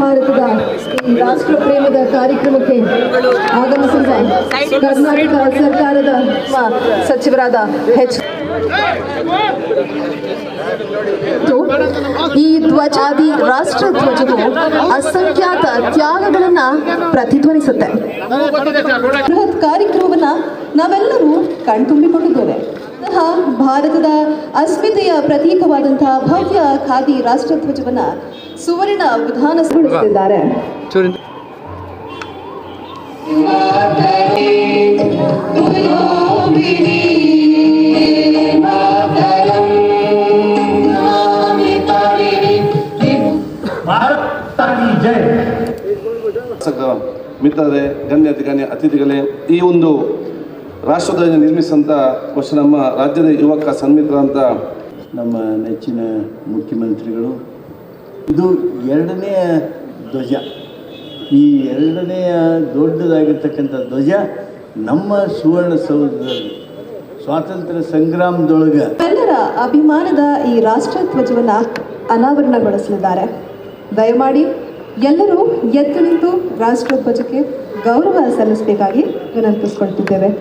ಭಾರತದ ಈ ರಾಷ್ಟ್ರ ಪ್ರೇಮದ ಕಾರ್ಯಕ್ರಮಕ್ಕೆ ಆಗಮಿಸಿದ ಕರ್ನಾಟಕ ಸರ್ಕಾರದ ಸಚಿವರಾದ ಈ ಧ್ವಜಾದಿ ರಾಷ್ಟ್ರ ಧ್ವಜವು ಅಸಂಖ್ಯಾತ ತ್ಯಾಗಗಳನ್ನ ಪ್ರತಿಧ್ವನಿಸುತ್ತೆ. ಬೃಹತ್ ಕಾರ್ಯಕ್ರಮವನ್ನ ನಾವೆಲ್ಲರೂ ಕಣ್ತುಂಬಿಕೊಂಡಿದ್ದೇವೆ. ಭಾರತದ ಅಸ್ಮಿತೆಯ ಪ್ರತೀಕವಾದಂತಹ ಭವ್ಯ ಖಾದಿ ರಾಷ್ಟ್ರಧ್ವಜವನ್ನ ಸುವರ್ಣ ವಿಧಾನಸಭೆಗೊಳಿಸುತ್ತಿದ್ದಾರೆ. ಮಿತ್ರರೇ, ಗಣ್ಯ ಅತಿಥಿಗಳೇ, ಈ ಒಂದು ರಾಷ್ಟ್ರಧ್ವಜ ನಿರ್ಮಿಸಿದಂಥ ನಮ್ಮ ರಾಜ್ಯದ ಯುವಕ ಸನ್ಮಿತ್ರ ಅಂತ ನಮ್ಮ ನೆಚ್ಚಿನ ಮುಖ್ಯಮಂತ್ರಿಗಳು. ಇದು ಎರಡನೆಯ ಧ್ವಜ. ಈ ಎರಡನೆಯ ದೊಡ್ಡದಾಗಿರ್ತಕ್ಕಂಥ ಧ್ವಜ ನಮ್ಮ ಸುವರ್ಣಸೌಧದಲ್ಲಿ ಸ್ವಾತಂತ್ರ್ಯ ಸಂಗ್ರಾಮದೊಳಗೆ ಎಲ್ಲರ ಅಭಿಮಾನದ ಈ ರಾಷ್ಟ್ರಧ್ವಜವನ್ನು ಅನಾವರಣಗೊಳಿಸಲಿದ್ದಾರೆ. ದಯಮಾಡಿ ಎಲ್ಲರೂ ಎದ್ದು ನಿಂತು ರಾಷ್ಟ್ರಧ್ವಜಕ್ಕೆ ಗೌರವ ಸಲ್ಲಿಸಬೇಕಾಗಿ ವಿನಂತಿಸಿಕೊಳ್ತಿದ್ದೇವೆ.